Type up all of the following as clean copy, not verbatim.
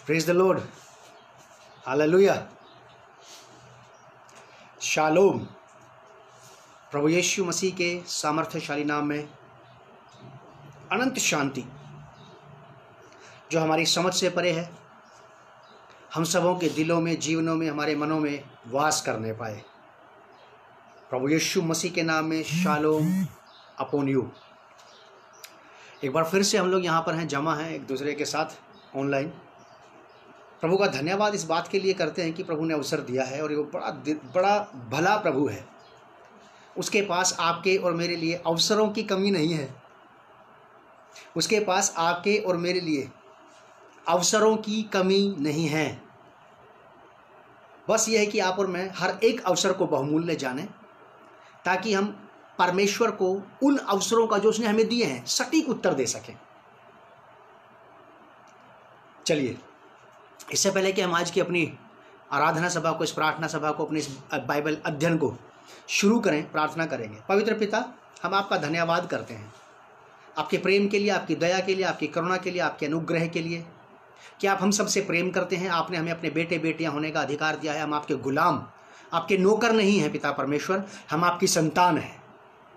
Praise the lord, hallelujah, shalom. प्रभु यीशु मसीह के सामर्थ्यशाली नाम में अनंत शांति जो हमारी समझ से परे है, हम सबों के दिलों में, जीवनों में, हमारे मनों में वास करने पाए। प्रभु यीशु मसीह के नाम में शालोम अपॉन यू। एक बार फिर से हम लोग यहाँ पर हैं, जमा हैं एक दूसरे के साथ ऑनलाइन। प्रभु का धन्यवाद इस बात के लिए करते हैं कि प्रभु ने अवसर दिया है और वो बड़ा भला प्रभु है। उसके पास आपके और मेरे लिए अवसरों की कमी नहीं है। उसके पास आपके और मेरे लिए अवसरों की कमी नहीं है। बस यह है कि आप और मैं हर एक अवसर को बहुमूल्य जानें, ताकि हम परमेश्वर को उन अवसरों का जो उसने हमें दिए हैं सटीक उत्तर दे सकें। चलिए, इससे पहले कि हम आज की अपनी आराधना सभा को, इस प्रार्थना सभा को, अपने इस बाइबल अध्ययन को शुरू करें, प्रार्थना करेंगे। पवित्र पिता, हम आपका धन्यवाद करते हैं आपके प्रेम के लिए, आपकी दया के लिए, आपकी करुणा के लिए, आपके अनुग्रह के लिए कि आप हम सबसे प्रेम करते हैं। आपने हमें अपने बेटे बेटियां होने का अधिकार दिया है। हम आपके गुलाम, आपके नौकर नहीं हैं पिता परमेश्वर, हम आपकी संतान हैं।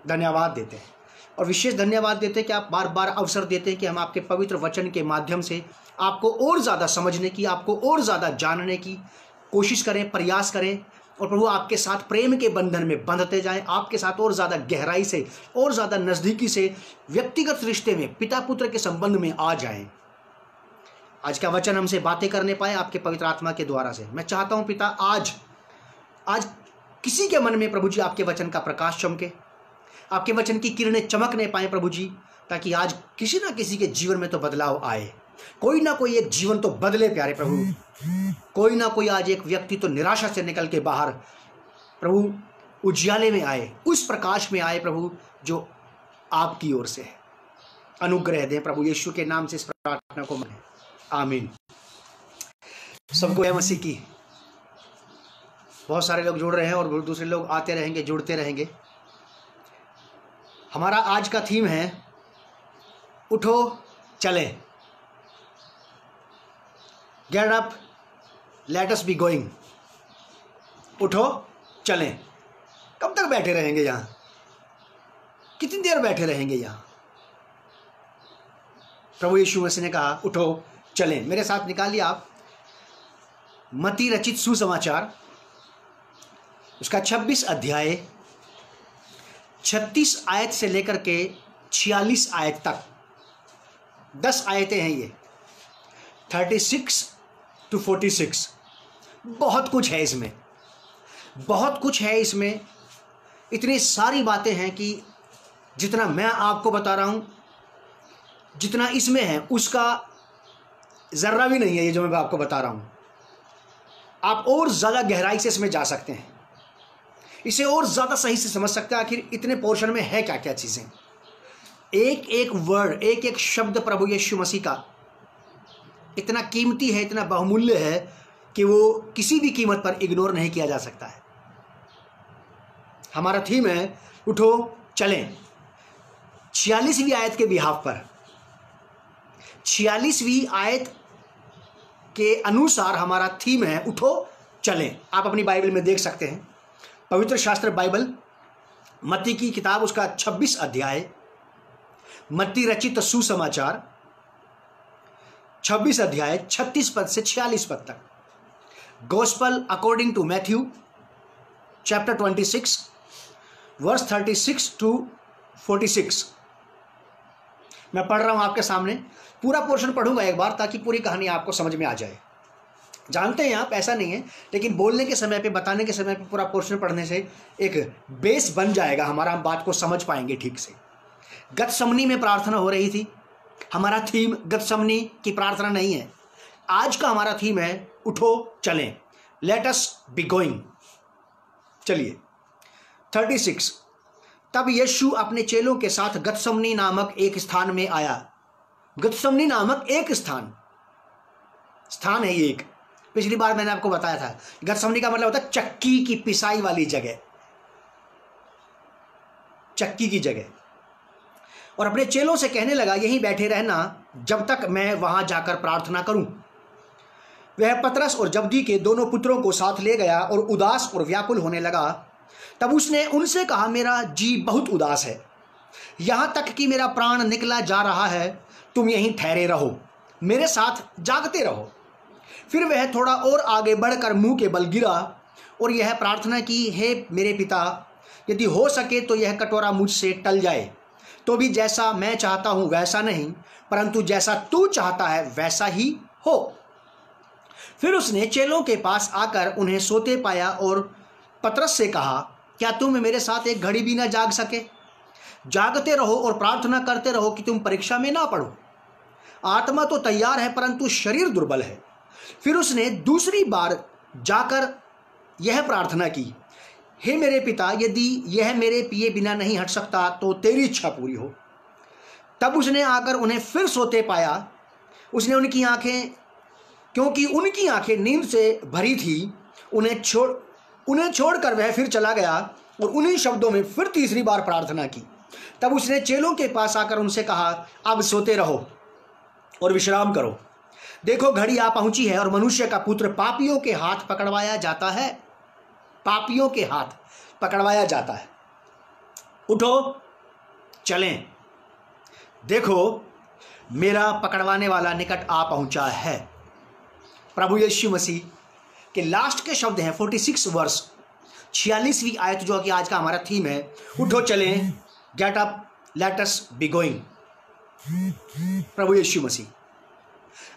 धन्यवाद देते हैं और विशेष धन्यवाद देते हैं कि आप बार बार अवसर देते हैं कि हम आपके पवित्र वचन के माध्यम से आपको और ज़्यादा समझने की, आपको और ज़्यादा जानने की कोशिश करें, प्रयास करें। और प्रभु आपके साथ प्रेम के बंधन में बंधते जाएं, आपके साथ और ज़्यादा गहराई से, और ज़्यादा नज़दीकी से, व्यक्तिगत रिश्ते में, पिता पुत्र के संबंध में आ जाएं। आज का वचन हमसे बातें करने पाए आपके पवित्र आत्मा के द्वारा से। मैं चाहता हूँ पिता, आज किसी के मन में प्रभु जी आपके वचन का प्रकाश चमके, आपके वचन की किरणें चमकने पाए प्रभु जी, ताकि आज किसी ना किसी के जीवन में तो बदलाव आए। कोई ना कोई एक जीवन तो बदले प्यारे प्रभु। कोई ना कोई आज एक व्यक्ति तो निराशा से निकल के बाहर प्रभु उज्याले में आए, उस प्रकाश में आए प्रभु जो आपकी ओर से है। अनुग्रह दें प्रभु यीशु के नाम से इस प्रार्थना को माने, आमीन। सबको जय मसीह की। बहुत सारे लोग जुड़ रहे हैं और दूसरे लोग आते रहेंगे, जुड़ते रहेंगे। हमारा आज का थीम है उठो चलें। Get up, let us be going. उठो चलें। कब तक बैठे रहेंगे यहाँ? कितनी देर बैठे रहेंगे यहाँ? प्रभु यीशु मसीह ने कहा उठो चलें। मेरे साथ निकालिए आप मत्ती रचित सुसमाचार, उसका 26 अध्याय 36 आयत से लेकर के 46 आयत तक। 10 आयतें हैं ये, 36 to 46। बहुत कुछ है इसमें, बहुत कुछ है इसमें। इतनी सारी बातें हैं कि जितना मैं आपको बता रहा हूँ, जितना इसमें है उसका ज़र्रा भी नहीं है ये जो मैं आपको बता रहा हूँ। आप और ज़्यादा गहराई से इसमें जा सकते हैं, इसे और ज़्यादा सही से समझ सकते हैं आखिर इतने पोर्शन में है क्या क्या चीज़ें। एक एक वर्ड, एक एक शब्द प्रभु यीशु मसीह का इतना कीमती है, इतना बहुमूल्य है कि वो किसी भी कीमत पर इग्नोर नहीं किया जा सकता है। हमारा थीम है उठो चलें। 46वीं आयत के बिहाफ पर, 46वीं आयत के अनुसार हमारा थीम है उठो चलें। आप अपनी बाइबल में देख सकते हैं, पवित्र शास्त्र बाइबल, मत्ती की किताब, उसका 26 अध्याय, मत्ती रचित सुसमाचार 26 अध्याय 36 पद से 46 पद तक। Gospel according to Matthew chapter 26 verse 36 to 46। मैं पढ़ रहा हूं आपके सामने। पूरा पोर्शन पढ़ूंगा एक बार, ताकि पूरी कहानी आपको समझ में आ जाए। जानते हैं आप, ऐसा नहीं है, लेकिन बोलने के समय पे, बताने के समय पे पूरा पोर्शन पढ़ने से एक बेस बन जाएगा हमारा, हम बात को समझ पाएंगे ठीक से। गतसमनी में प्रार्थना हो रही थी। हमारा थीम गतसमनी की प्रार्थना नहीं है। आज का हमारा थीम है उठो चलें, लेट अस बी गोइंग। चलिए 36। तब यीशु अपने चेलों के साथ गतसमनी नामक एक स्थान में आया। गतसमनी नामक एक स्थान है ये एक। पिछली बार मैंने आपको बताया था, गतसमनी का मतलब होता है चक्की की पिसाई वाली जगह, चक्की की जगह। और अपने चेलों से कहने लगा, यहीं बैठे रहना जब तक मैं वहां जाकर प्रार्थना करूं। वह पतरस और जब्दी के दोनों पुत्रों को साथ ले गया और उदास और व्याकुल होने लगा। तब उसने उनसे कहा, मेरा जी बहुत उदास है, यहाँ तक कि मेरा प्राण निकला जा रहा है। तुम यहीं ठहरे रहो, मेरे साथ जागते रहो। फिर वह थोड़ा और आगे बढ़कर मुंह के बल गिरा और यह प्रार्थना की, हे मेरे पिता, यदि हो सके तो यह कटोरा मुझसे टल जाए, तो भी जैसा मैं चाहता हूँ वैसा नहीं, परंतु जैसा तू चाहता है वैसा ही हो। फिर उसने चेलों के पास आकर उन्हें सोते पाया और पतरस से कहा, क्या तुम मेरे साथ एक घड़ी भी न जाग सके? जागते रहो और प्रार्थना करते रहो कि तुम परीक्षा में ना पड़ो। आत्मा तो तैयार है परंतु शरीर दुर्बल है। फिर उसने दूसरी बार जाकर यह प्रार्थना की, हे मेरे पिता, यदि यह मेरे पिए बिना नहीं हट सकता तो तेरी इच्छा पूरी हो। तब उसने आकर उन्हें फिर सोते पाया। उसने उनकी आंखें, क्योंकि उनकी आंखें नींद से भरी थी, उन्हें छोड़कर वह फिर चला गया और उन्हीं शब्दों में फिर तीसरी बार प्रार्थना की। तब उसने चेलों के पास आकर उनसे कहा, अब सोते रहो और विश्राम करो। देखो, घड़ी आ पहुंची है और मनुष्य का पुत्र पापियों के हाथ पकड़वाया जाता है। पापियों के हाथ पकड़वाया जाता है। उठो, चलें। देखो, मेरा पकड़वाने वाला निकट आ पहुंचा है। प्रभु यीशु मसीह के लास्ट के शब्द हैं 46 वर्ष 46वीं आयत, जो कि आज का हमारा थीम है। उठो, चलें, get up, let us be going. प्रभु यीशु मसीह।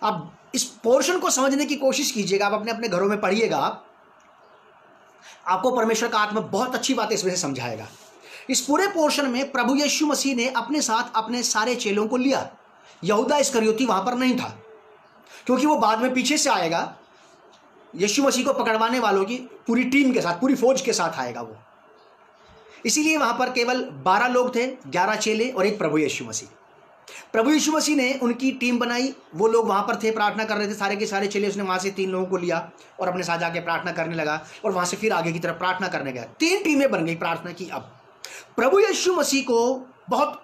अब इस पोर्शन को समझने की कोशिश कीजिएगा, आप अपने अपने घरों में पढ़िएगा, आपको परमेश्वर का आत्मा बहुत अच्छी बातें इसमें से समझाएगा। इस पूरे पोर्शन में प्रभु यीशु मसीह ने अपने साथ अपने सारे चेलों को लिया। यहूदा इस्करियोती वहां पर नहीं था, क्योंकि वो बाद में पीछे से आएगा। यीशु मसीह को पकड़वाने वालों की पूरी टीम के साथ, पूरी फौज के साथ आएगा वो। इसीलिए वहां पर केवल 12 लोग थे, 11 चेले और एक प्रभु यीशु मसीह। प्रभु यीशु मसीह ने उनकी टीम बनाई, वो लोग वहां पर थे, प्रार्थना कर रहे थे, सारे के सारे चेले। उसने वहां से 3 लोगों को लिया और अपने साथ जाके प्रार्थना करने लगा और वहां से फिर आगे की तरफ प्रार्थना करने गया। 3 टीमें बन गई प्रार्थना की। अब प्रभु यीशु मसीह को बहुत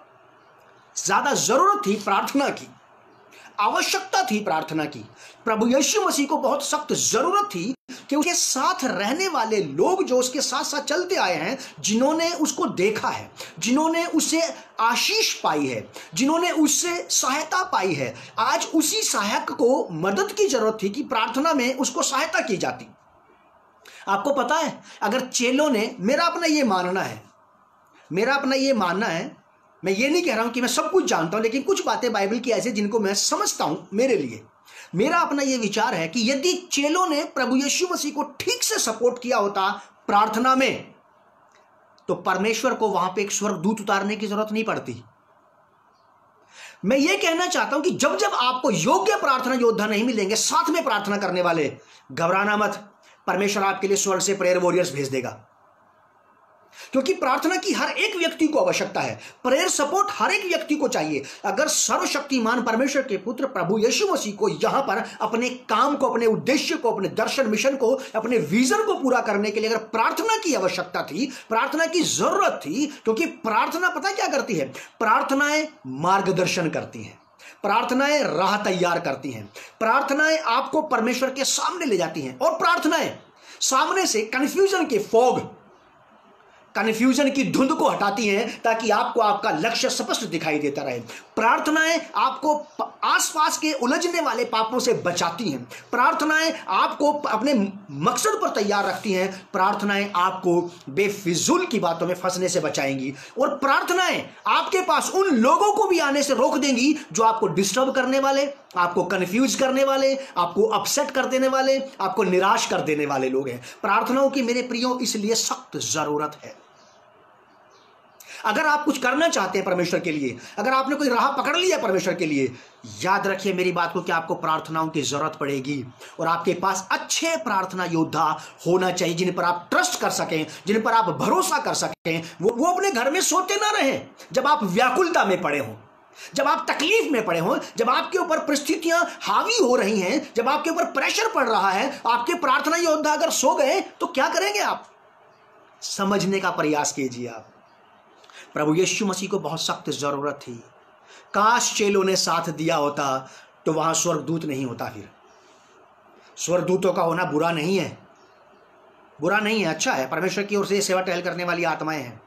ज्यादा जरूरत थी प्रार्थना की, आवश्यकता थी प्रार्थना की। प्रभु यीशु मसीह को बहुत सख्त जरूरत थी कि उसके साथ रहने वाले लोग, जो उसके साथ साथ चलते आए हैं, जिन्होंने उसको देखा है, जिन्होंने उससे आशीष पाई है, जिन्होंने उससे सहायता पाई है, आज उसी सहायक को मदद की जरूरत थी कि प्रार्थना में उसको सहायता की जाती। आपको पता है, अगर चेलों ने, मेरा अपना ये मानना है, मैं ये नहीं कह रहा हूं कि मैं सब कुछ जानता हूं, लेकिन कुछ बातें बाइबल की ऐसे जिनको मैं समझता हूं, मेरे लिए मेरा अपना ये विचार है कि यदि चेलों ने प्रभु यीशु मसीह को ठीक से सपोर्ट किया होता प्रार्थना में, तो परमेश्वर को वहां पे एक स्वर्गदूत उतारने की जरूरत नहीं पड़ती। मैं ये कहना चाहता हूं कि जब जब आपको योग्य प्रार्थना योद्धा नहीं मिलेंगे, साथ में प्रार्थना करने वाले, घबराना मत, परमेश्वर आपके लिए स्वर्ग से प्रेयर वॉरियर्स भेज देगा। क्योंकि प्रार्थना की हर एक व्यक्ति को आवश्यकता है, प्रेयर सपोर्ट हर एक व्यक्ति को चाहिए। अगर सर्वशक्तिमान परमेश्वर के पुत्र प्रभु यीशु मसीह को यहां पर अपने काम को, अपने उद्देश्य को, अपने दर्शन मिशन को, अपने विजन को पूरा करने के लिए अगर प्रार्थना की आवश्यकता थी, प्रार्थना की जरूरत थी, क्योंकि प्रार्थना पता क्या करती है? प्रार्थनाएं मार्गदर्शन करती हैं, प्रार्थनाएं राह तैयार करती हैं, प्रार्थनाएं आपको परमेश्वर के सामने ले जाती हैं, और प्रार्थनाएं सामने से कन्फ्यूजन की धुंध को हटाती हैं, ताकि आपको आपका लक्ष्य स्पष्ट दिखाई देता रहे। प्रार्थनाएं आपको आसपास के उलझने वाले पापों से बचाती हैं। प्रार्थनाएं आपको अपने मकसद पर तैयार रखती हैं। प्रार्थनाएं आपको बेफिजूल की बातों में फंसने से बचाएंगी, और प्रार्थनाएं आपके पास उन लोगों को भी आने से रोक देंगी जो आपको डिस्टर्ब करने वाले, आपको कंफ्यूज करने वाले, आपको अपसेट कर देने वाले, आपको निराश कर देने वाले लोग हैं। प्रार्थनाओं की मेरे प्रियो इसलिए सख्त जरूरत है। अगर आप कुछ करना चाहते हैं परमेश्वर के लिए, अगर आपने कोई राह पकड़ लिया परमेश्वर के लिए, याद रखिए मेरी बात को कि आपको प्रार्थनाओं की जरूरत पड़ेगी, और आपके पास अच्छे प्रार्थना योद्धा होना चाहिए, जिन पर आप ट्रस्ट कर सकें, जिन पर आप भरोसा कर सकें। वो अपने घर में सोते ना रहें जब आप व्याकुलता में पड़े हों, जब आप तकलीफ में पड़े हों, जब आपके ऊपर परिस्थितियां हावी हो रही हैं, जब आपके ऊपर प्रेशर पड़ रहा है। आपके प्रार्थना योद्धा अगर सो गए तो क्या करेंगे आप? समझने का प्रयास कीजिए आप। प्रभु यीशु मसीह को बहुत सख्त जरूरत थी। काश चेलों ने साथ दिया होता तो वहां स्वर्गदूत नहीं होता। फिर स्वर्गदूतों का होना बुरा नहीं है, बुरा नहीं है, अच्छा है। परमेश्वर की ओर से सेवा टहल करने वाली आत्माएं हैं,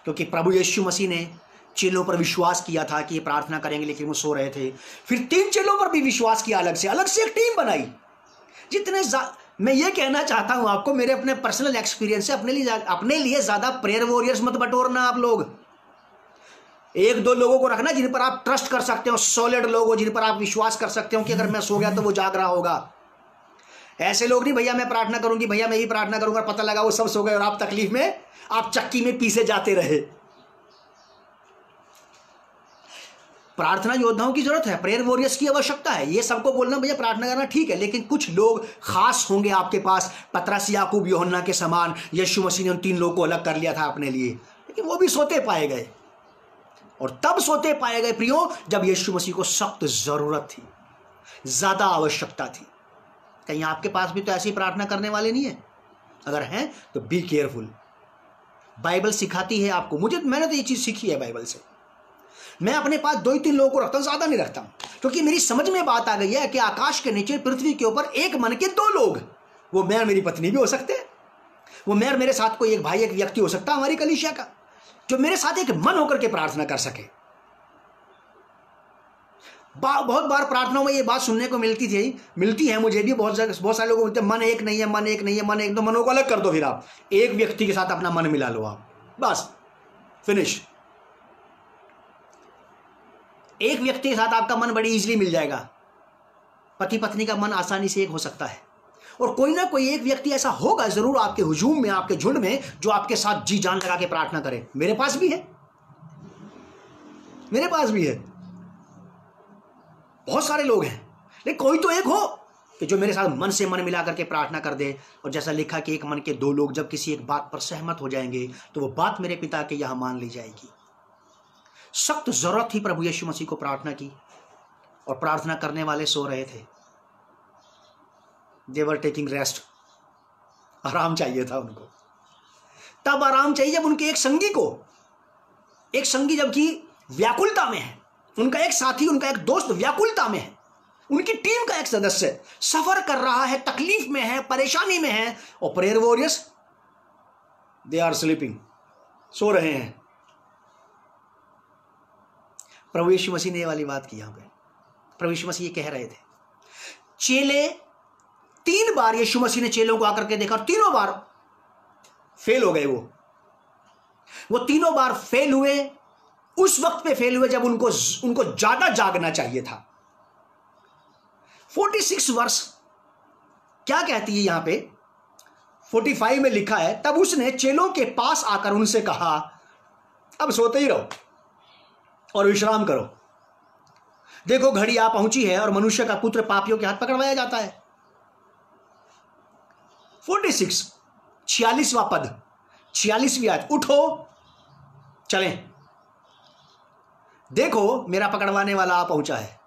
क्योंकि प्रभु यीशु मसीह ने चेलों पर विश्वास किया था कि ये प्रार्थना करेंगे, लेकिन वो सो रहे थे। फिर 3 चेलों पर भी विश्वास किया, अलग से एक टीम बनाई। मैं ये कहना चाहता हूं आपको, मेरे अपने पर्सनल एक्सपीरियंस से, अपने लिए ज्यादा प्रेयर वॉरियर्स मत बटोरना आप लोग। 1-2 लोगों को रखना जिन पर आप ट्रस्ट कर सकते हो, सॉलिड लोग हो जिन पर आप विश्वास कर सकते हो कि अगर मैं सो गया तो वो जाग रहा होगा। ऐसे लोग नहीं, भैया मैं प्रार्थना करूंगी, भैया मैं ही प्रार्थना करूंगा, पता लगा वो सब सो गए और आप तकलीफ में, आप चक्की में पीसे जाते रहे। प्रार्थना योद्धाओं की जरूरत है, प्रेयर वॉरियर्स की आवश्यकता है। ये सबको बोलना भैया प्रार्थना करना ठीक है, लेकिन कुछ लोग खास होंगे आपके पास, पतरस, याकूब, यूहन्ना के समान। यीशु मसीह ने उन 3 लोगों को अलग कर लिया था अपने लिए, लेकिन वो भी सोते पाए गए। और तब सोते पाए गए प्रियो, जब यीशु मसीह को सख्त जरूरत थी, ज्यादा आवश्यकता थी। कहीं आपके पास भी तो ऐसी प्रार्थना करने वाले नहीं है? अगर हैं तो बी केयरफुल। बाइबल सिखाती है आपको, मैंने तो ये चीज सीखी है बाइबल से। मैं अपने पास 2-3 लोगों को रखता हूं, ज्यादा नहीं रखता हूं, क्योंकि मेरी समझ में बात आ गई है कि आकाश के नीचे, पृथ्वी के ऊपर एक मन के 2 लोग, वो मैं और मेरी पत्नी भी हो सकते हैं, वो मैं और मेरे साथ कोई एक भाई, एक व्यक्ति हो सकता है हमारी कलीसिया का, जो मेरे साथ एक मन होकर के प्रार्थना कर सके। बहुत बार प्रार्थनाओं में ये बात सुनने को मिलती है मुझे भी, बहुत सारे लोग बोलते हैं मन एक नहीं है, मन एक नहीं है, मन एक। तो मनों को अलग कर दो, फिर आप एक व्यक्ति के साथ अपना मन मिला लो, आप बस फिनिश। एक व्यक्ति के साथ आपका मन बड़ी इजीली मिल जाएगा। पति पत्नी का मन आसानी से एक हो सकता है, और कोई ना कोई एक व्यक्ति ऐसा होगा जरूर आपके हुजूम में, आपके झुंड में, जो आपके साथ जी जान लगा के प्रार्थना करे। मेरे पास भी है, बहुत सारे लोग हैं, लेकिन कोई तो एक हो कि जो मेरे साथ मन से मन मिला करके प्रार्थना कर दे। और जैसा लिखा कि एक मन के 2 लोग जब किसी एक बात पर सहमत हो जाएंगे तो वो बात मेरे पिता के यहां मान ली जाएगी। सख्त जरूरत थी प्रभु यीशु मसीह को प्रार्थना की, और प्रार्थना करने वाले सो रहे थे। दे वर टेकिंग रेस्ट, आराम चाहिए था उनको। तब आराम चाहिए जब उनके एक संगी जबकि व्याकुलता में है, उनका एक साथी, उनका एक दोस्त व्याकुलता में है, उनकी टीम का एक सदस्य सफर कर रहा है, तकलीफ में है, परेशानी में है, और prayer warriors they are sleeping, सो रहे हैं। प्रभु यीशु मसीह ने ये वाली बात की यहां पे। प्रभु यीशु मसीह ये कह रहे थे, चेले 3 बार यीशु मसीह ने चेलों को आकर के देखा, और तीनों बार फेल हो गए। वो तीनों बार फेल हुए, उस वक्त पे फेल हुए जब उनको ज्यादा जागना चाहिए था। 46 वर्ष क्या कहती है यहां पे, 45 में लिखा है, तब उसने चेलों के पास आकर उनसे कहा, अब सोते ही रहो और विश्राम करो। देखो घड़ी आ पहुंची है और मनुष्य का पुत्र पापियों के हाथ पकड़वाया जाता है। 46वां पद, 46वीं आयत, उठो चलें, देखो मेरा पकड़वाने वाला आ पहुंचा है,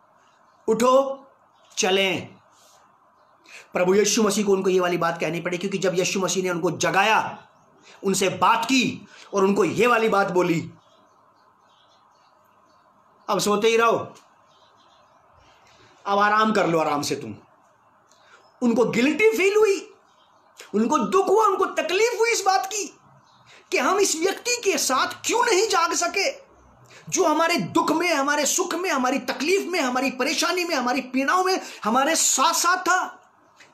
उठो चलें। प्रभु यीशु मसीह को उनको ये वाली बात कहनी पड़ी, क्योंकि जब यीशु मसीह ने उनको जगाया, उनसे बात की और उनको ये वाली बात बोली, अब सोते ही रहो, अब आराम कर लो आराम से तुम। उनको गिल्टी फील हुई, उनको दुख हुआ, उनको तकलीफ हुई इस बात की कि हम इस व्यक्ति के साथ क्यों नहीं जाग सके, जो हमारे दुख में, हमारे सुख में, हमारी तकलीफ में, हमारी परेशानी में, हमारी पीड़ाओं में हमारे साथ साथ था,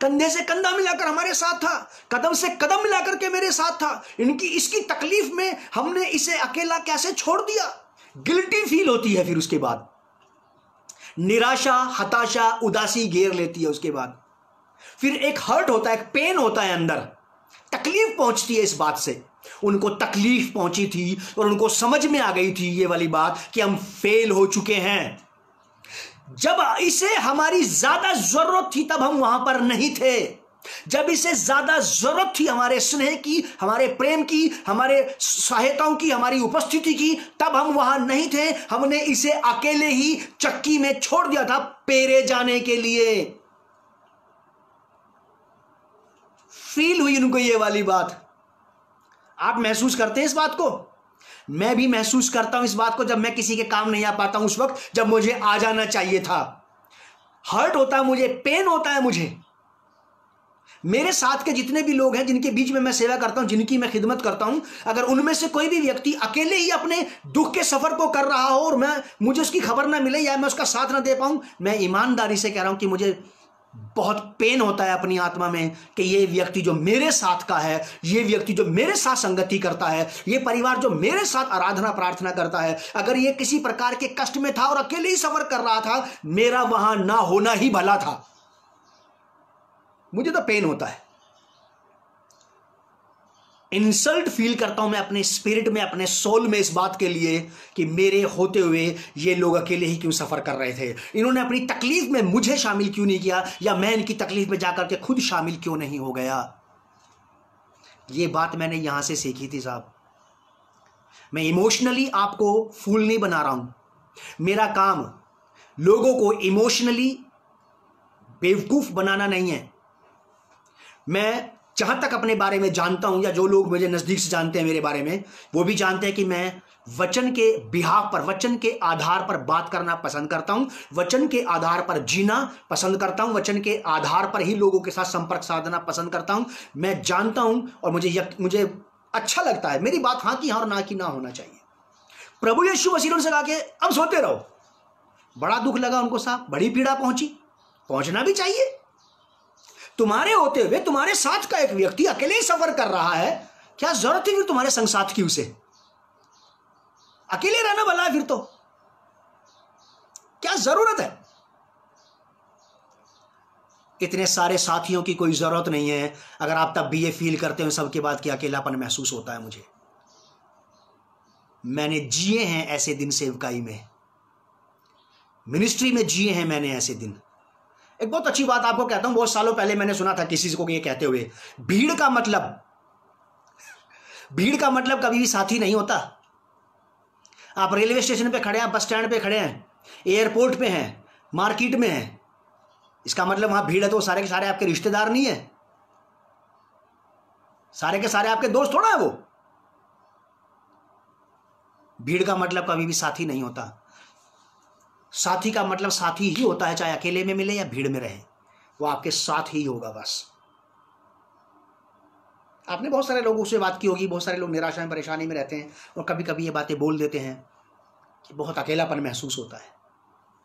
कंधे से कंधा मिलाकर हमारे साथ था, कदम से कदम मिलाकर के मेरे साथ था। इसकी तकलीफ में हमने इसे अकेला कैसे छोड़ दिया। गिल्टी फील होती है, फिर उसके बाद निराशा, हताशा, उदासी घेर लेती है। उसके बाद फिर एक हर्ट होता है, एक पेन होता है अंदर, तकलीफ पहुंचती है इस बात से। उनको तकलीफ पहुंची थी और उनको समझ में आ गई थी ये वाली बात कि हम फेल हो चुके हैं। जब इसे हमारी ज्यादा जरूरत थी तब हम वहां पर नहीं थे। जब इसे ज्यादा जरूरत थी हमारे स्नेह की, हमारे प्रेम की, हमारे सहायताओं की, हमारी उपस्थिति की, तब हम वहां नहीं थे। हमने इसे अकेले ही चक्की में छोड़ दिया था पेरे जाने के लिए। फील हुई उनको ये वाली बात। आप महसूस करते हैं इस बात को? मैं भी महसूस करता हूं इस बात को। जब मैं किसी के काम नहीं आ पाता हूं, उस वक्त जब मुझे आ जाना चाहिए था, हर्ट होता है मुझे, पेन होता है मुझे। मेरे साथ के जितने भी लोग हैं, जिनके बीच में मैं सेवा करता हूं, जिनकी मैं खिदमत करता हूं, अगर उनमें से कोई भी व्यक्ति अकेले ही अपने दुख के सफर को कर रहा हो और मुझे उसकी खबर ना मिले या मैं उसका साथ ना दे पाऊं, मैं ईमानदारी से कह रहा हूं कि मुझे बहुत पेन होता है अपनी आत्मा में कि ये व्यक्ति जो मेरे साथ का है, ये व्यक्ति जो मेरे साथ संगति करता है, ये परिवार जो मेरे साथ आराधना प्रार्थना करता है, अगर ये किसी प्रकार के कष्ट में था और अकेले ही सफर कर रहा था, मेरा वहां ना होना ही भला था। मुझे तो पेन होता है, इंसल्ट फील करता हूं मैं अपने स्पिरिट में, अपने सोल में इस बात के लिए कि मेरे होते हुए ये लोग अकेले ही क्यों सफर कर रहे थे, इन्होंने अपनी तकलीफ में मुझे शामिल क्यों नहीं किया, या मैं इनकी तकलीफ में जाकर के खुद शामिल क्यों नहीं हो गया। ये बात मैंने यहां से सीखी थी साहब। मैं इमोशनली आपको फूल नहीं बना रहा हूं, मेरा काम लोगों को इमोशनली बेवकूफ बनाना नहीं है। मैं जहां तक अपने बारे में जानता हूं, या जो लोग मुझे नजदीक से जानते हैं मेरे बारे में, वो भी जानते हैं कि मैं वचन के बिहाफ पर, वचन के आधार पर बात करना पसंद करता हूं, वचन के आधार पर जीना पसंद करता हूं, वचन के आधार पर ही लोगों के साथ संपर्क साधना पसंद करता हूं। मैं जानता हूं और मुझे अच्छा लगता है, मेरी बात हाँ की हाँ और ना की ना होना चाहिए। प्रभु यीशु मसीह ने कहा कि अब सोते रहो। बड़ा दुख लगा उनको साहब, बड़ी पीड़ा पहुंचना भी चाहिए। तुम्हारे होते हुए तुम्हारे साथ का एक व्यक्ति अकेले ही सफर कर रहा है, क्या जरूरत है फिर तुम्हारे संग साथ की? उसे अकेले रहना भला है फिर तो, क्या जरूरत है? इतने सारे साथियों की कोई जरूरत नहीं है। अगर आप तब भी ये फील करते हो सबके बाद कि अकेलापन महसूस होता है मुझे, मैंने जिए हैं ऐसे दिन, सेवकाई में, मिनिस्ट्री में जिए हैं मैंने ऐसे दिन। एक बहुत अच्छी बात आपको कहता हूं, बहुत सालों पहले मैंने सुना था किसी को ये कहते हुए, भीड़ का मतलब कभी भी साथी नहीं होता। आप रेलवे स्टेशन पे खड़े हैं, बस स्टैंड पे खड़े हैं, एयरपोर्ट पे हैं, मार्केट में हैं, इसका मतलब वहां भीड़ है तो सारे के सारे आपके रिश्तेदार नहीं है, सारे के सारे आपके दोस्त थोड़ा है वो। भीड़ का मतलब कभी भी साथी नहीं होता। साथी का मतलब साथी ही होता है, चाहे अकेले में मिले या भीड़ में रहे, वो आपके साथ ही होगा बस। आपने बहुत सारे लोगों से बात की होगी, बहुत सारे लोग निराशा में परेशानी में रहते हैं और कभी कभी ये बातें बोल देते हैं कि बहुत अकेलापन महसूस होता है।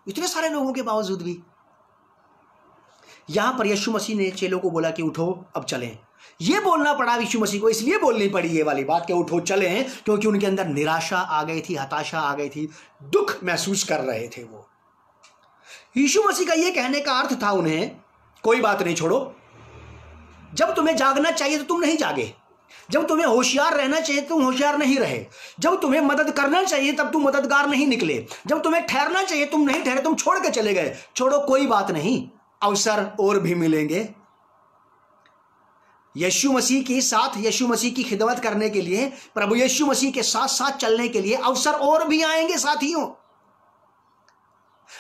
इतने सारे लोगों के बावजूद भी यहां पर यीशु मसीह ने चेलों को बोला कि उठो अब चलें। ये बोलना पड़ा यीशु मसीह को, इसलिए बोलनी पड़ी ये वाली बात कि उठो चलें, क्योंकि उनके अंदर निराशा आ गई थी, हताशा आ गई थी, दुख महसूस कर रहे थे वो। यीशु मसीह का ये कहने का अर्थ था उन्हें, कोई बात नहीं, छोड़ो। जब तुम्हें जागना चाहिए तो तुम नहीं जागे, जब तुम्हें होशियार रहना चाहिए तुम होशियार नहीं रहे, जब तुम्हें मदद करना चाहिए तब तुम मददगार नहीं निकले, जब तुम्हें ठहरना चाहिए तुम नहीं ठहरे, तुम छोड़ के चले गए। छोड़ो, कोई बात नहीं, अवसर और भी मिलेंगे। यीशु मसीह के साथ, यीशु मसीह की खिदमत करने के लिए, प्रभु यीशु मसीह के साथ साथ चलने के लिए अवसर और भी आएंगे साथियों।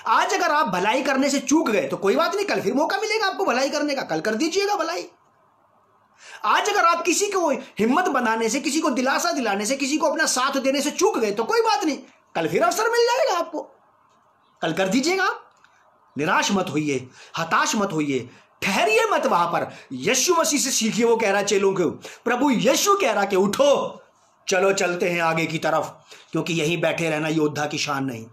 आज अगर आप भलाई करने से चूक गए तो कोई बात नहीं, कल फिर मौका मिलेगा आपको भलाई करने का, कल कर दीजिएगा भलाई। आज अगर आप किसी को हिम्मत बनाने से, किसी को दिलासा दिलाने से, किसी को अपना साथ देने से चूक गए तो कोई बात नहीं, कल फिर अवसर मिल जाएगा आपको, कल कर दीजिएगा। निराश मत होइए, हताश मत होइए, ठहरिए मत वहां पर। यीशु मसीह से सीखिए, वो कह रहा है चेलों को, प्रभु यीशु कह रहा कि उठो चलो चलते हैं आगे की तरफ, क्योंकि यहीं बैठे रहना योद्धा की शान नहीं।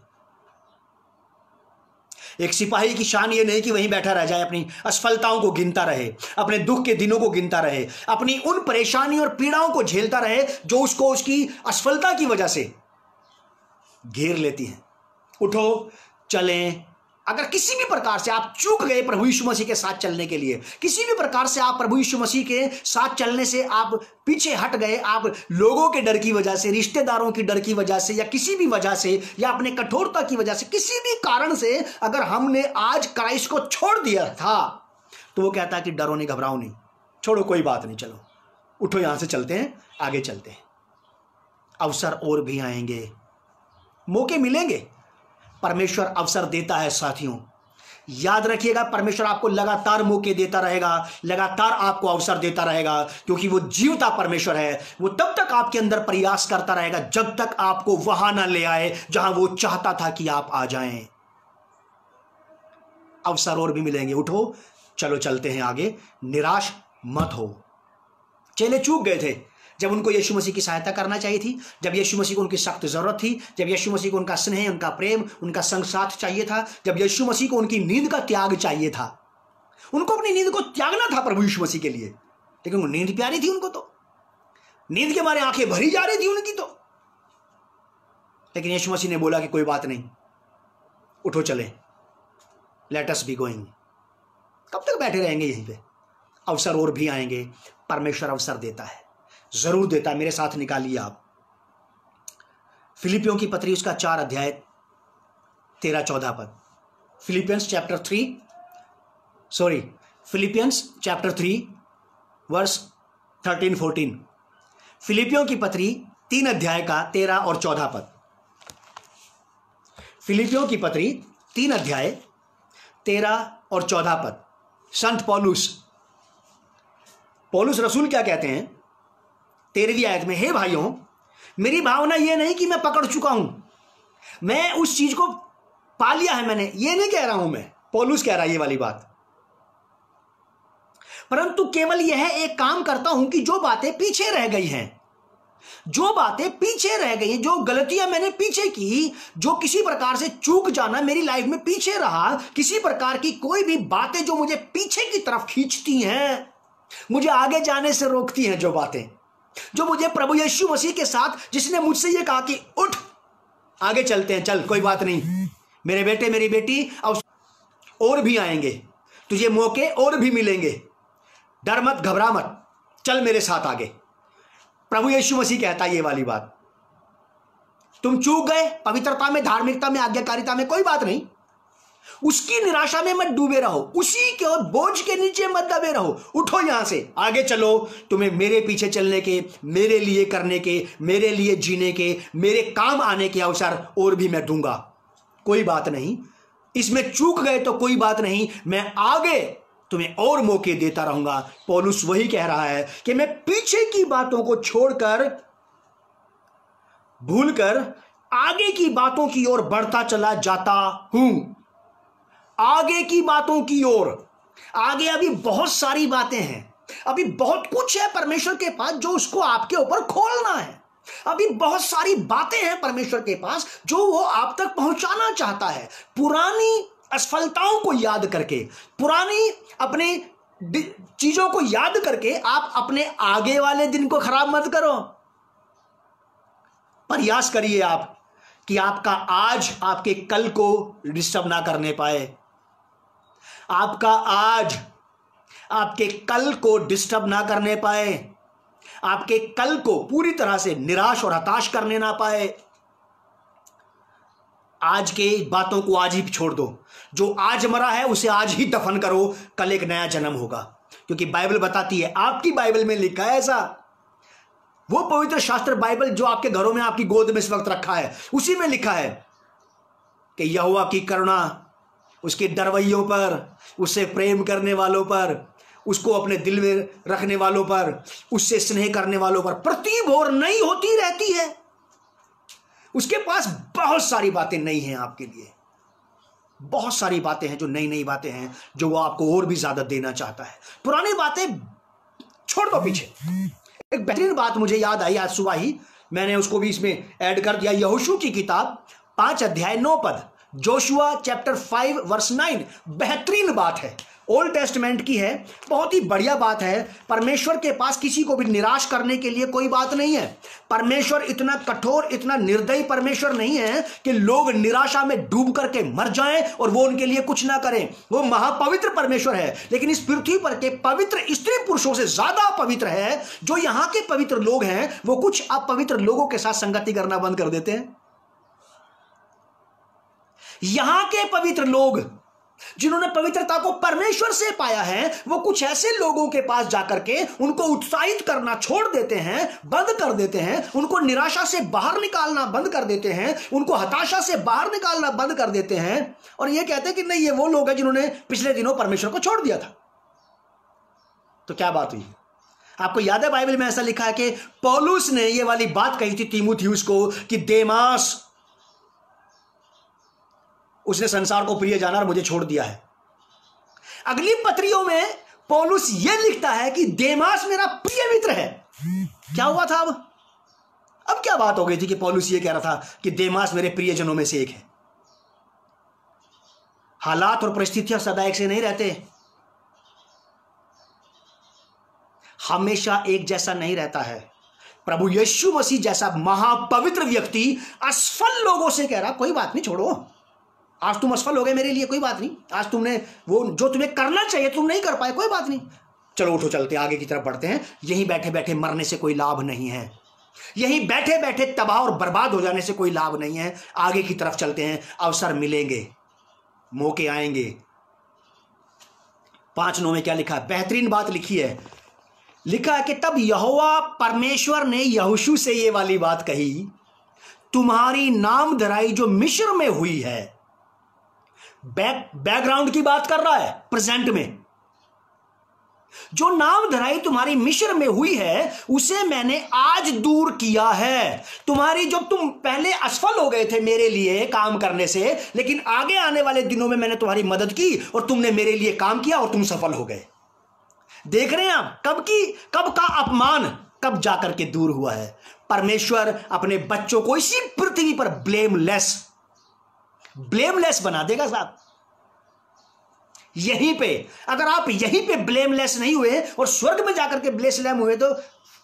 एक सिपाही की शान ये नहीं कि वहीं बैठा रह जाए, अपनी असफलताओं को गिनता रहे, अपने दुख के दिनों को गिनता रहे, अपनी उन परेशानी और पीड़ाओं को झेलता रहे जो उसको उसकी असफलता की वजह से घेर लेती हैं। उठो चलें। अगर किसी भी प्रकार से आप चूक गए प्रभु यीशु मसीह के साथ चलने के लिए, किसी भी प्रकार से आप प्रभु यीशु मसीह के साथ चलने से आप पीछे हट गए, आप लोगों के डर की वजह से, रिश्तेदारों की डर की वजह से, या किसी भी वजह से, या अपने कठोरता की वजह से, किसी भी कारण से अगर हमने आज क्राइस्ट को छोड़ दिया था, तो वो कहता है कि डरो नहीं, घबराओ नहीं, छोड़ो, कोई बात नहीं, चलो उठो, यहां से चलते हैं, आगे चलते हैं। अवसर और भी आएंगे, मौके मिलेंगे। परमेश्वर अवसर देता है साथियों, याद रखिएगा, परमेश्वर आपको लगातार मौके देता रहेगा, लगातार आपको अवसर देता रहेगा, क्योंकि वो जीवता परमेश्वर है। वो तब तक आपके अंदर प्रयास करता रहेगा जब तक आपको वहां ना ले आए जहां वो चाहता था कि आप आ जाएं। अवसर और भी मिलेंगे, उठो चलो चलते हैं आगे, निराश मत हो। चेले चूक गए थे जब उनको यीशु मसीह की सहायता करना चाहिए थी, जब यीशु मसीह को उनकी सख्त जरूरत थी, जब यीशु मसीह को उनका स्नेह, उनका प्रेम, उनका संग साथ चाहिए था, जब यीशु मसीह को उनकी नींद का त्याग चाहिए था। उनको अपनी नींद को त्यागना था प्रभु यीशु मसीह के लिए, लेकिन वो नींद प्यारी थी उनको, तो नींद के मारे आंखें भरी जा रही थी उनकी तो। लेकिन यीशु मसीह ने बोला कि कोई बात नहीं, उठो चले, लेट अस बी गोइंग। कब तक बैठे रहेंगे यहीं पे? अवसर और भी आएंगे, परमेश्वर अवसर देता है, जरूर देता है। मेरे साथ निकालिए आप फिलिपियों की पत्री उसका 4 अध्याय 13-14 पद। Philippians chapter 3 verse 13-14। फिलिपियों की पत्री 3 अध्याय का 13 और 14 पद। फिलिपियों की पत्री 3 अध्याय 13 और 14 पद। संत पौलुस रसूल क्या कहते हैं 13वीं आयत में? हे भाइयों, मेरी भावना यह नहीं कि मैं पकड़ चुका हूं, मैं उस चीज को पा लिया है, मैंने ये नहीं कह रहा हूं मैं, पौलुस कह रहा है ये वाली बात, परंतु केवल यह एक काम करता हूं कि जो बातें पीछे रह गई हैं, जो गलतियां मैंने पीछे की, जो किसी प्रकार से चूक जाना मेरी लाइफ में पीछे रहा, किसी प्रकार की कोई भी बातें जो मुझे पीछे की तरफ खींचती हैं, मुझे आगे जाने से रोकती हैं, जो बातें जो मुझे प्रभु यीशु मसीह के साथ, जिसने मुझसे ये कहा कि उठ आगे चलते हैं, चल कोई बात नहीं मेरे बेटे मेरी बेटी, और भी आएंगे, तुझे मौके और भी मिलेंगे, डर मत, घबरा मत, चल मेरे साथ आगे। प्रभु यीशु मसीह कहता है ये वाली बात। तुम चूक गए पवित्रता में, धार्मिकता में, आज्ञाकारिता में, कोई बात नहीं, उसकी निराशा में मत डूबे रहो, उसी के बोझ के नीचे मत दबे रहो, उठो यहां से आगे चलो। तुम्हें मेरे पीछे चलने के, मेरे लिए करने के, मेरे लिए जीने के, मेरे काम आने के अवसर और भी मैं दूंगा, कोई बात नहीं। इसमें चूक गए तो कोई बात नहीं, मैं आगे तुम्हें और मौके देता रहूंगा। पौलुस वही कह रहा है कि मैं पीछे की बातों को छोड़कर, भूलकर आगे की बातों की ओर बढ़ता चला जाता हूं। आगे की बातों की ओर, आगे अभी बहुत सारी बातें हैं, अभी बहुत कुछ है परमेश्वर के पास जो उसको आपके ऊपर खोलना है। अभी बहुत सारी बातें हैं परमेश्वर के पास जो वो आप तक पहुंचाना चाहता है। पुरानी असफलताओं को याद करके, पुरानी अपने चीजों को याद करके आप अपने आगे वाले दिन को खराब मत करो। प्रयास करिए आप कि आपका आज आपके कल को डिस्टर्ब ना करने पाए, आपका आज आपके कल को डिस्टर्ब ना करने पाए, आपके कल को पूरी तरह से निराश और हताश करने ना पाए। आज के बातों को आज ही छोड़ दो, जो आज मरा है उसे आज ही दफन करो, कल एक नया जन्म होगा। क्योंकि बाइबल बताती है, आपकी बाइबल में लिखा है ऐसा, वो पवित्र शास्त्र बाइबल जो आपके घरों में, आपकी गोद में इस वक्त रखा है, उसी में लिखा है कि यहोवा की करुणा उसके डरवैयों पर, उससे प्रेम करने वालों पर, उसको अपने दिल में रखने वालों पर, उससे स्नेह करने वालों पर प्रति भोर नई होती रहती है। उसके पास बहुत सारी बातें नई हैं आपके लिए, बहुत सारी बातें हैं जो नई नई बातें हैं जो वो आपको और भी ज्यादा देना चाहता है। पुरानी बातें छोड़ दो पीछे। एक बेहतरीन बात मुझे याद आई आज सुबह ही, मैंने उसको भी इसमें ऐड कर दिया। यहोशू की किताब 5 अध्याय 9 पद, जोशुआ चैप्टर 5 वर्स 9, बेहतरीन बात है, ओल्ड टेस्टमेंट की है, बहुत ही बढ़िया बात है। परमेश्वर के पास किसी को भी निराश करने के लिए कोई बात नहीं है। परमेश्वर इतना कठोर, इतना निर्दयी परमेश्वर नहीं है कि लोग निराशा में डूब करके मर जाएं और वो उनके लिए कुछ ना करें। वो महापवित्र परमेश्वर है, लेकिन इस पृथ्वी पर के पवित्र स्त्री पुरुषों से ज्यादा पवित्र है। जो यहाँ के पवित्र लोग हैं वो कुछ अपवित्र लोगों के साथ संगति करना बंद कर देते हैं। यहां के पवित्र लोग जिन्होंने पवित्रता को परमेश्वर से पाया है, वो कुछ ऐसे लोगों के पास जाकर के उनको उत्साहित करना छोड़ देते हैं, बंद कर देते हैं, उनको निराशा से बाहर निकालना बंद कर देते हैं, उनको हताशा से बाहर निकालना बंद कर देते हैं, और ये कहते हैं कि नहीं, ये वो लोग हैं जिन्होंने पिछले दिनों परमेश्वर को छोड़ दिया था। तो क्या बात हुई? आपको याद है बाइबल में ऐसा लिखा है कि पौलुस ने ये वाली बात कही थी तीमुथियुस को कि देमास, उसने संसार को प्रिय जाना और मुझे छोड़ दिया है। अगली पत्रियों में पौलुस ये लिखता है कि देमास मेरा प्रिय मित्र है। क्या हुआ था अब क्या बात हो गई थी कि पौलुस ये कह रहा था कि देमास मेरे प्रियजनों में से एक है? हालात और परिस्थितियां सदा एक से नहीं रहते, हमेशा एक जैसा नहीं रहता है। प्रभु यीशु मसीह जैसा महापवित्र व्यक्ति असफल लोगों से कह रहा कोई बात नहीं, छोड़ो, आज तुम असफल हो गए मेरे लिए, कोई बात नहीं, आज तुमने वो जो तुम्हें करना चाहिए तुम नहीं कर पाए, कोई बात नहीं, चलो उठो चलते आगे की तरफ बढ़ते हैं। यहीं बैठे बैठे मरने से कोई लाभ नहीं है, यहीं बैठे बैठे तबाह और बर्बाद हो जाने से कोई लाभ नहीं है। आगे की तरफ चलते हैं, अवसर मिलेंगे, मौके आएंगे। 5:9 में क्या लिखा है? बेहतरीन बात लिखी है, लिखा है कि तब यहोवा परमेश्वर ने यहोशू से ये वाली बात कही, तुम्हारी नाम धराई जो मिस्र में हुई है। बैकग्राउंड की बात कर रहा है, प्रेजेंट में जो नाम धराई तुम्हारी मिस्र में हुई है उसे मैंने आज दूर किया है। तुम्हारी जो तुम पहले असफल हो गए थे मेरे लिए काम करने से, लेकिन आगे आने वाले दिनों में मैंने तुम्हारी मदद की और तुमने मेरे लिए काम किया और तुम सफल हो गए। देख रहे हैं आप कब का अपमान कब जाकर के दूर हुआ है। परमेश्वर अपने बच्चों को इसी पृथ्वी पर ब्लेमलेस बना देगा साहब। यहीं पे अगर आप यहीं पे ब्लेमलेस नहीं हुए और स्वर्ग में जाकर के ब्लेसलेम हुए तो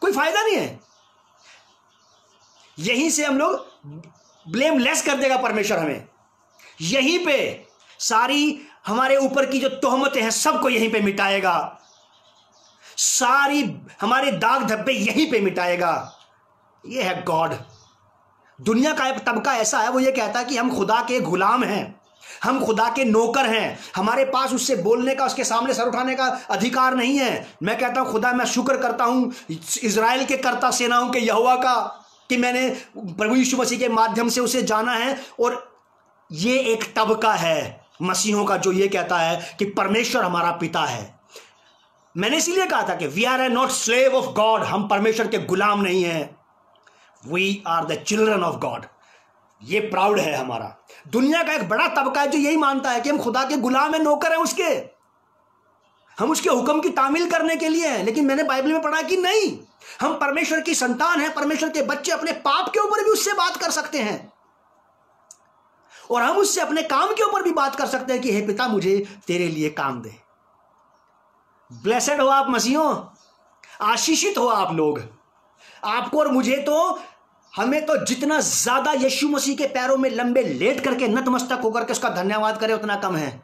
कोई फायदा नहीं है। यहीं से हम लोग ब्लेमलेस कर देगा परमेश्वर हमें। यहीं पे सारी हमारे ऊपर की जो तोहमतें हैं सबको यहीं पे मिटाएगा, सारी हमारे दाग धब्बे यहीं पे मिटाएगा। ये है गॉड। दुनिया का एक तबका ऐसा है, वो ये कहता है कि हम खुदा के गुलाम हैं, हम खुदा के नौकर हैं, हमारे पास उससे बोलने का, उसके सामने सर उठाने का अधिकार नहीं है। मैं कहता हूं खुदा, मैं शुक्र करता हूं इजराइल के कर्ता सेनाओं के यहोवा का कि मैंने प्रभु यीशु मसीह के माध्यम से उसे जाना है। और ये एक तबका है मसीहों का जो ये कहता है कि परमेश्वर हमारा पिता है। मैंने इसीलिए कहा था कि we are not slave of God, हम परमेश्वर के गुलाम नहीं हैं, we are the children of God. ये प्राउड है हमारा। दुनिया का एक बड़ा तबका है जो यही मानता है कि हम खुदा के गुलाम हैं, नौकर हैं उसके, हम उसके हुक्म की तामील करने के लिए हैं। लेकिन मैंने बाइबल में पढ़ा कि नहीं, हम परमेश्वर की संतान हैं, परमेश्वर के बच्चे अपने पाप के ऊपर भी उससे बात कर सकते हैं और हम उससे अपने काम के ऊपर भी बात कर सकते हैं कि हे पिता मुझे तेरे लिए काम दे। ब्लेसेड हो आप मसीहों, आशीषित हो आप लोग। आपको और मुझे तो, हमें तो जितना ज्यादा यीशु मसीह के पैरों में लंबे लेट करके नतमस्तक होकर के उसका धन्यवाद करें उतना कम है।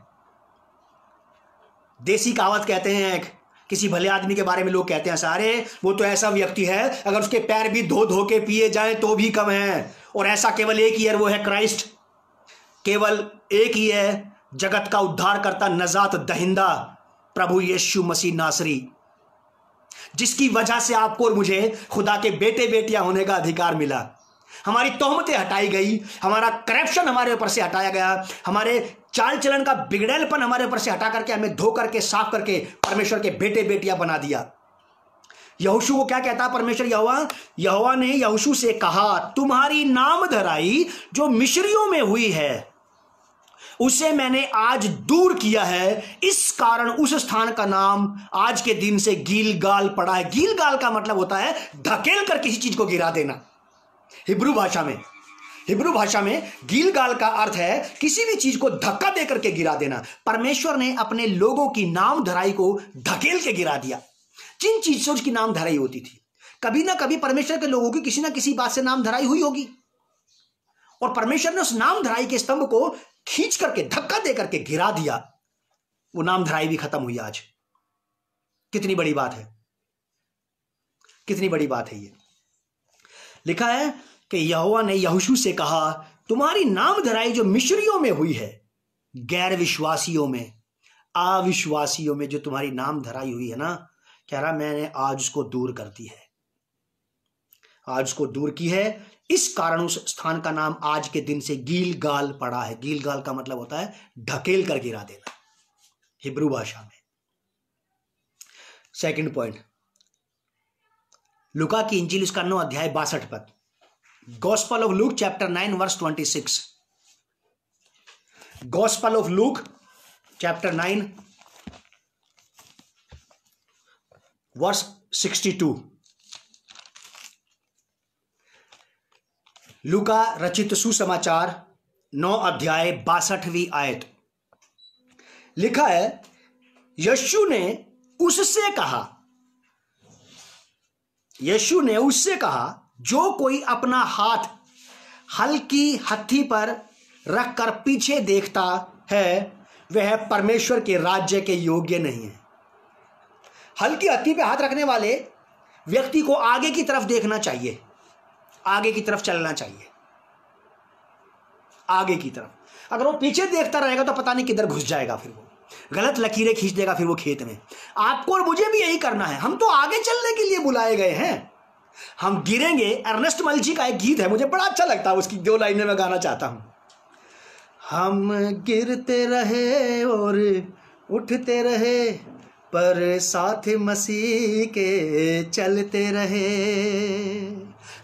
देसी कहावत कहते हैं, किसी भले आदमी के बारे में लोग कहते हैं सारे, वो तो ऐसा व्यक्ति है अगर उसके पैर भी धो धो के पिए जाएं तो भी कम है, और ऐसा केवल एक ही है, वो है क्राइस्ट। केवल एक ही है जगत का उद्धार करता, नजात दहिंदा, प्रभु यीशु मसीह नासरी, जिसकी वजह से आपको और मुझे खुदा के बेटे बेटियां होने का अधिकार मिला। हमारी तोहमतें हटाई गई, हमारा करप्शन हमारे ऊपर से हटाया गया, हमारे चाल चलन का बिगड़ेलपन हमारे ऊपर से हटा करके हमें धो करके साफ करके परमेश्वर के बेटे बेटियां बना दिया। यहोशू को क्या कहता परमेश्वर? यहोवा ने यहोशू से कहा, तुम्हारी नाम धराई जो मिस्रियों में हुई है उसे मैंने आज दूर किया है, इस कारण उस स्थान का नाम आज के दिन से गीलगाल पड़ा है। गीलगाल का मतलब होता है धकेल कर किसी चीज को गिरा देना। हिब्रू भाषा में गीलगाल का अर्थ है किसी भी चीज को धक्का देकर के गिरा देना। परमेश्वर ने अपने लोगों की नाम धराई को धकेल के गिरा दिया। जिन चीज से उसकी नाम धराई होती थी, कभी ना कभी परमेश्वर के लोगों की किसी ना किसी बात से नाम धराई हुई होगी, और परमेश्वर ने उस नाम धराई के स्तंभ को खींच करके धक्का दे करके गिरा दिया। वो नाम धराई भी खत्म हुई आज। कितनी बड़ी बात है, कितनी बड़ी बात है। ये लिखा है कि यहोवा ने यहोशू से कहा, तुम्हारी नाम धराई जो मिस्रियों में हुई है, गैर विश्वासियों में, अविश्वासियों में जो तुम्हारी नाम धराई हुई है ना, कह रहा मैंने आज उसको दूर कर दी है, आज उसको दूर की है। इस कारण उस स्थान का नाम आज के दिन से गीलगाल पड़ा है। गीलगाल का मतलब होता है ढकेल कर गिरा देना हिब्रू भाषा में। सेकंड पॉइंट, लूका की इंजील उसका 9 अध्याय 62 पद, gospel of Luke chapter 9 verse 26। Gospel of Luke chapter 9 verse 62। लूका रचित सुसमाचार 9 अध्याय 62वीं आयत लिखा है, यीशु ने उससे कहा, जो कोई अपना हाथ हल्की हत्थी पर रखकर पीछे देखता है वह परमेश्वर के राज्य के योग्य नहीं है। हल्की हत्थी पे हाथ रखने वाले व्यक्ति को आगे की तरफ देखना चाहिए, आगे की तरफ चलना चाहिए, आगे की तरफ। अगर वो पीछे देखता रहेगा तो पता नहीं किधर घुस जाएगा, फिर वो गलत लकीरें खींच देगा फिर वो खेत में। आपको और मुझे भी यही करना है। हम तो आगे चलने के लिए बुलाए गए हैं। हम गिरेंगे। अर्नेस्ट मल्ची का एक गीत है, मुझे बड़ा अच्छा लगता है, उसकी 2 लाइनें मैं गाना चाहता हूं। हम गिरते रहे और उठते रहे, पर साथ मसीह के चलते रहे।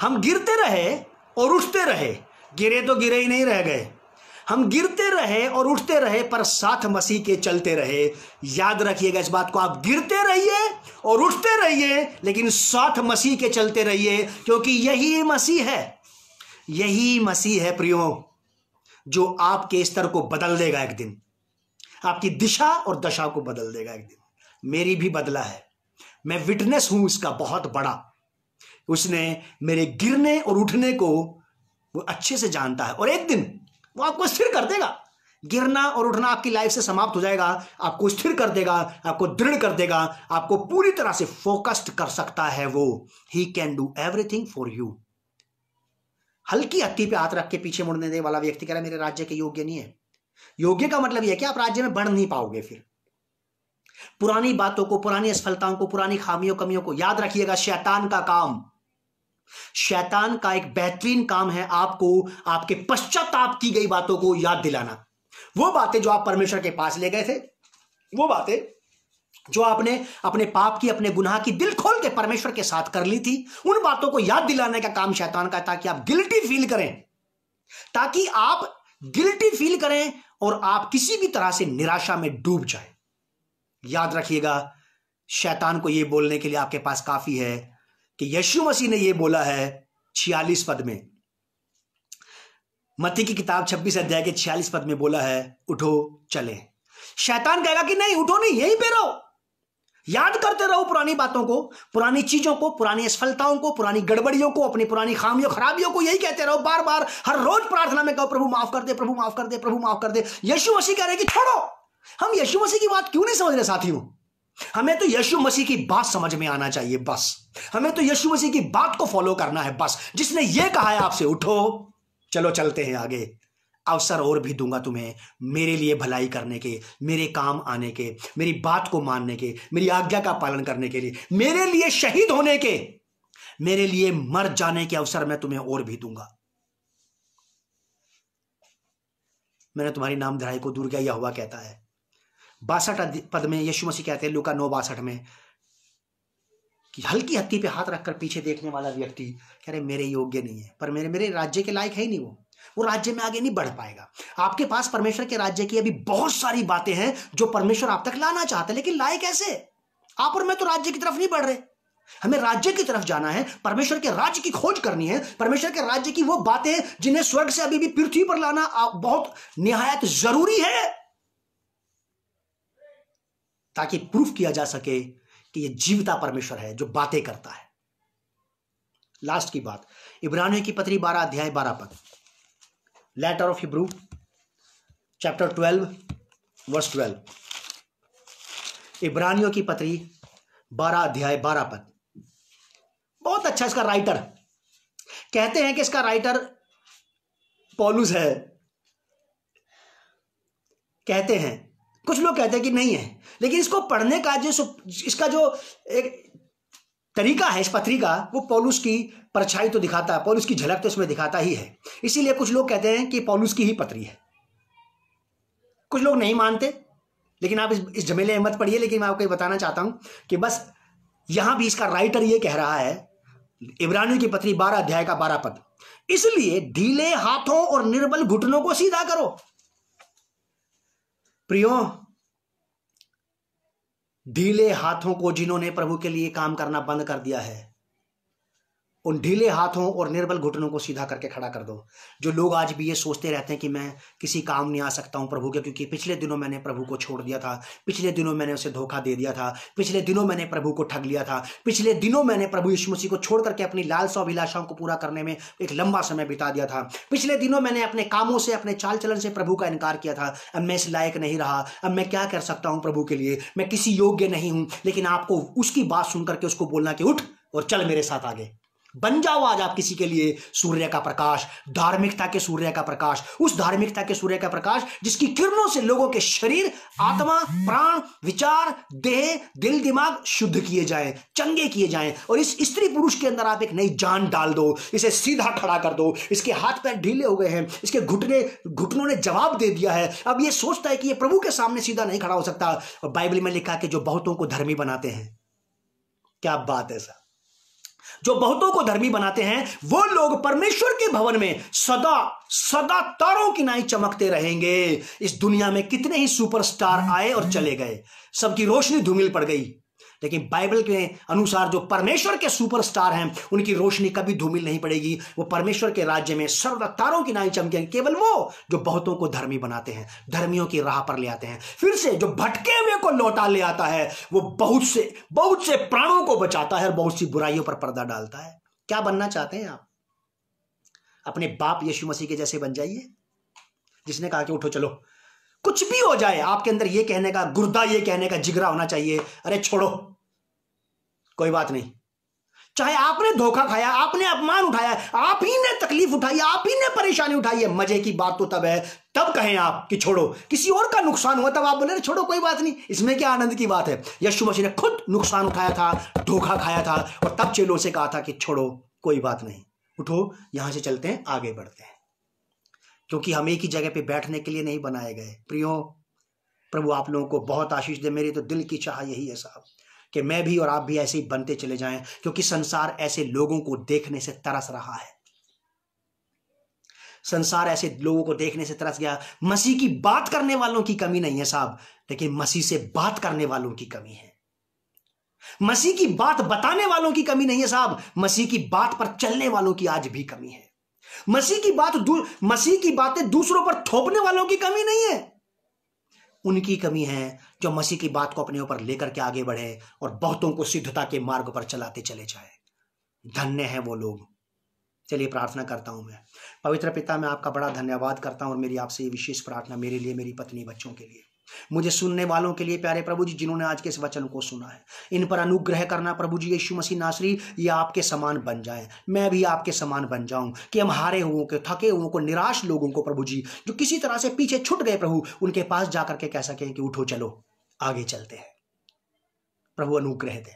हम गिरते रहे और उठते रहे, गिरे तो गिरे ही नहीं रह गए। हम गिरते रहे और उठते रहे, पर साथ मसीह के चलते रहे। याद रखिएगा इस बात को, आप गिरते रहिए और उठते रहिए, लेकिन साथ मसीह के चलते रहिए, क्योंकि यही मसीह है, यही मसीह है प्रियो, जो आपके स्तर को बदल देगा एक दिन, आपकी दिशा और दशा को बदल देगा एक दिन। मेरी भी बदला है, मैं विटनेस हूं इसका बहुत बड़ा। उसने मेरे गिरने और उठने को वो अच्छे से जानता है, और एक दिन वो आपको स्थिर कर देगा। गिरना और उठना आपकी लाइफ से समाप्त हो जाएगा, आपको स्थिर कर देगा, आपको दृढ़ कर देगा, आपको पूरी तरह से फोकस्ड कर सकता है वो। He can do everything for you. हल्की हत्ती पे हाथ रख के पीछे मुड़ने देने वाला व्यक्ति कह रहा है मेरे राज्य के योग्य नहीं है। योग्य का मतलब यह है कि आप राज्य में बढ़ नहीं पाओगे। फिर पुरानी बातों को, पुरानी असफलताओं को, पुरानी खामियों कमियों को याद रखिएगा। शैतान का काम, शैतान का एक बेहतरीन काम है आपको आपके पश्चाताप की गई बातों को याद दिलाना। वो बातें जो आप परमेश्वर के पास ले गए थे, वो बातें जो आपने अपने पाप की, अपने गुनाह की दिल खोल के परमेश्वर के साथ कर ली थी, उन बातों को याद दिलाने का काम शैतान का है, ताकि आप गिल्टी फील करें, ताकि आप गिल्टी फील करें और आप किसी भी तरह से निराशा में डूब जाए। याद रखिएगा, शैतान को यह बोलने के लिए आपके पास काफी है कि यीशु मसीह ने यह बोला है 46 पद में, मत्ती की किताब 26 अध्याय के 46 पद में बोला है, उठो चले। शैतान कहेगा कि नहीं, उठो नहीं, यहीं पे रहो, याद करते रहो पुरानी बातों को, पुरानी चीजों को, पुरानी असफलताओं को, पुरानी गड़बड़ियों को, अपनी पुरानी खामियों खराबियों को, यही कहते रहो बार बार। हर रोज प्रार्थना में कहो प्रभु माफ कर दे, प्रभु माफ कर दे, प्रभु माफ कर दे। यीशु मसीह कह रहे कि छोड़ो। हम यीशु मसीह की बात क्यों नहीं समझ रहे साथियों? हमें तो यीशु मसीह की बात समझ में आना चाहिए बस। हमें तो यीशु मसीह की बात को फॉलो करना है बस। जिसने ये कहा है आपसे, उठो चलो चलते हैं आगे, अवसर और भी दूंगा तुम्हें मेरे लिए भलाई करने के, मेरे काम आने के, मेरी बात को मानने के, मेरी आज्ञा का पालन करने के लिए, मेरे लिए शहीद होने के, मेरे लिए मर जाने के अवसर मैं तुम्हें और भी दूंगा। मैंने तुम्हारी नामधराई को दूर किया, यहोवा कहता है। 62 पद में यीशु मसीह कहते हैं, लूका 9:62 में, कि हल्की हत्ती पे हाथ रखकर पीछे देखने वाला व्यक्ति कह रहे मेरे योग्य नहीं है, पर मेरे राज्य के लायक है ही नहीं, वो राज्य में आगे नहीं बढ़ पाएगा। आपके पास परमेश्वर के राज्य की अभी बहुत सारी बातें हैं जो परमेश्वर आप तक लाना चाहते हैं, लेकिन लाए कैसे? आप और मैं तो राज्य की तरफ नहीं बढ़ रहे। हमें राज्य की तरफ जाना है, परमेश्वर के राज्य की खोज करनी है, परमेश्वर के राज्य की वो बातें जिन्हें स्वर्ग से अभी भी पृथ्वी पर लाना बहुत निहायत जरूरी है, ताकि प्रूफ किया जा सके कि ये जीवता परमेश्वर है जो बातें करता है। लास्ट की बात, इब्रानियों की पत्री 12 अध्याय 12 पद, letter of Hebrew chapter 12 verse 12, इब्रानियों की पत्री 12 अध्याय 12 पद। बहुत अच्छा इसका राइटर, कहते हैं कि इसका राइटर पौलुस है, कहते हैं, कुछ लोग कहते हैं कि नहीं है, लेकिन इसको पढ़ने का इसका जो एक तरीका है इस पत्री का, वो पौलुस की परछाई तो दिखाता है, पौलुस की झलक तो इसमें दिखाता ही है। इसीलिए कुछ लोग कहते हैं कि पौलुस की ही पत्री है। कुछ लोग नहीं मानते, लेकिन आप इस झमेले में मत पढ़िए। लेकिन मैं आपको बताना चाहता हूं कि बस यहां भी इसका राइटर ये कह रहा है, इब्रानियों की पत्री 12 अध्याय का 12 पद, इसलिए ढीले हाथों और निर्बल घुटनों को सीधा करो। प्रियो, ढीले हाथों को जिन्होंने प्रभु के लिए काम करना बंद कर दिया है, उन ढीले हाथों और निर्बल घुटनों को सीधा करके खड़ा कर दो। जो लोग आज भी ये सोचते रहते हैं कि मैं किसी काम नहीं आ सकता हूं प्रभु के, क्योंकि पिछले दिनों मैंने प्रभु को छोड़ दिया था, पिछले दिनों मैंने उसे धोखा दे दिया था, पिछले दिनों मैंने प्रभु को ठग लिया था, पिछले दिनों मैंने प्रभु यीशु मसीह को छोड़ करके अपनी लालसा अभिलाषाओं को पूरा करने में एक लंबा समय बिता दिया था, पिछले दिनों मैंने अपने कामों से, अपने चाल चलन से प्रभु का इनकार किया था। अब मैं इस लायक नहीं रहा, अब मैं क्या कर सकता हूं प्रभु के लिए, मैं किसी योग्य नहीं हूं। लेकिन आपको उसकी बात सुन करके उसको बोलना कि उठ और चल मेरे साथ आगे, बन जाओ आज आप किसी के लिए सूर्य का प्रकाश, धार्मिकता के सूर्य का प्रकाश, उस धार्मिकता के सूर्य का प्रकाश जिसकी किरणों से लोगों के शरीर, आत्मा, प्राण, विचार, देह, दिल, दिमाग शुद्ध किए जाएं, चंगे किए जाएं। और इस स्त्री पुरुष के अंदर आप एक नई जान डाल दो, इसे सीधा खड़ा कर दो। इसके हाथ पैर ढीले हो गए हैं, इसके घुटनों ने जवाब दे दिया है। अब ये सोचता है कि ये प्रभु के सामने सीधा नहीं खड़ा हो सकता। और बाइबल में लिखा कि जो बहुतों को धर्मी बनाते हैं, क्या बात है सर, जो बहुतों को धर्मी बनाते हैं वो लोग परमेश्वर के भवन में सदा सदा तारों की नाई चमकते रहेंगे। इस दुनिया में कितने ही सुपरस्टार आए और चले गए, सबकी रोशनी धूमिल पड़ गई, लेकिन बाइबल के अनुसार जो परमेश्वर के सुपरस्टार हैं उनकी रोशनी कभी धूमिल नहीं पड़ेगी। वो परमेश्वर के राज्य में सर्वदा तारों की नाई चमकेंगे। केवल वो जो बहुतों को धर्मी बनाते हैं, धर्मियों की राह पर ले आते हैं, फिर से जो भटके हुए को लौटा ले आता है, वो बहुत से प्राणों को बचाता है और बहुत सी बुराइयों पर पर्दा डालता है। क्या बनना चाहते हैं आप? अपने बाप यीशु मसीह के जैसे बन जाइए, जिसने कहा कि उठो चलो, कुछ भी हो जाए आपके अंदर ये कहने का गुर्दा, ये कहने का जिगरा होना चाहिए, अरे छोड़ो कोई बात नहीं। चाहे आपने धोखा खाया, आपने अपमान उठाया, आप ही ने तकलीफ उठाई, आप ही ने परेशानी उठाई है, मजे की बात तो तब है, तब कहें आप कि छोड़ो। किसी और का नुकसान हुआ तब आप बोले छोड़ो कोई बात नहीं, इसमें क्या आनंद की बात है। यीशु मसीह ने खुद नुकसान उठाया था, धोखा खाया था, और तब चेलों से कहा था कि छोड़ो कोई बात नहीं, उठो यहां से चलते हैं, आगे बढ़ते हैं। क्योंकि हम एक ही जगह पे बैठने के लिए नहीं बनाए गए। प्रियो, प्रभु आप लोगों को बहुत आशीष दे। मेरी तो दिल की चाह यही है साहब कि मैं भी और आप भी ऐसे ही बनते चले जाएं, क्योंकि संसार ऐसे लोगों को देखने से तरस रहा है। संसार ऐसे लोगों को देखने से तरस गया। मसीह की बात करने वालों की कमी नहीं है साहब, लेकिन मसीह से बात करने वालों की कमी है। मसीह की बात बताने वालों की कमी नहीं है साहब, मसीह की बात पर चलने वालों की आज भी कमी है। मसीह की बातें दूसरों पर थोपने वालों की कमी नहीं है, उनकी कमी है जो मसीह की बात को अपने ऊपर लेकर के आगे बढ़े और बहुतों को सिद्धता के मार्ग पर चलाते चले जाए। धन्य है वो लोग। चलिए प्रार्थना करता हूं मैं। पवित्र पिता, मैं आपका बड़ा धन्यवाद करता हूं और मेरी आपसे विशेष प्रार्थना मेरे लिए, मेरी पत्नी, बच्चों के लिए, मुझे सुनने वालों के लिए प्यारे प्रभु जी, जिन्होंने आज के इस वचन को सुना है, इन पर अनुग्रह करना प्रभु जी। यीशु मसीह नासरी ये आपके समान बन जाएं, मैं भी आपके समान बन जाऊं, कि हम हारे हुओं को, थके हुओं को, निराश लोगों को प्रभु जी, जो किसी तरह से पीछे छूट गए प्रभु, उनके पास जाकर के कह सकें कि उठो चलो आगे चलते हैं। प्रभु अनुग्रह दें।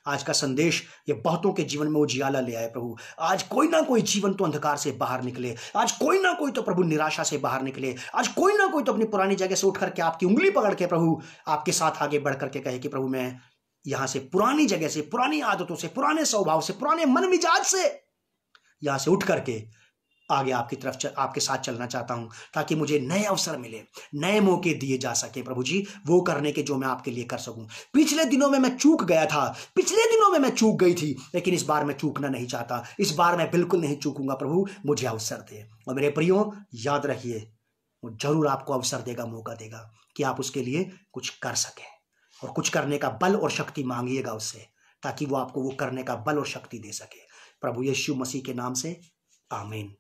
आज का संदेश ये बहुतों के जीवन में उजियाला ले आए प्रभु। आज कोई ना कोई जीवन तो अंधकार से बाहर निकले, आज कोई ना कोई तो प्रभु निराशा से बाहर निकले, आज कोई ना कोई तो अपनी पुरानी जगह से उठ करके आपकी उंगली पकड़ के प्रभु आपके साथ आगे बढ़ करके कहे कि प्रभु मैं यहां से पुरानी जगह से, पुरानी आदतों से, पुराने स्वभाव से, पुराने मन मिजाज से यहां से उठ करके आगे आपकी तरफ आपके साथ चलना चाहता हूं, ताकि मुझे नए अवसर मिले, नए मौके दिए जा सके प्रभु जी, वो करने के जो मैं आपके लिए कर सकूं। पिछले दिनों में मैं चूक गया था, पिछले दिनों में मैं चूक गई थी, लेकिन इस बार मैं चूकना नहीं चाहता, इस बार मैं बिल्कुल नहीं चूकूंगा प्रभु, मुझे अवसर दे। और मेरे प्रियो याद रखिए, वो जरूर आपको अवसर देगा, मौका देगा कि आप उसके लिए कुछ कर सकें, और कुछ करने का बल और शक्ति मांगिएगा उससे, ताकि वो आपको वो करने का बल और शक्ति दे सके। प्रभु यीशु मसीह के नाम से आमीन।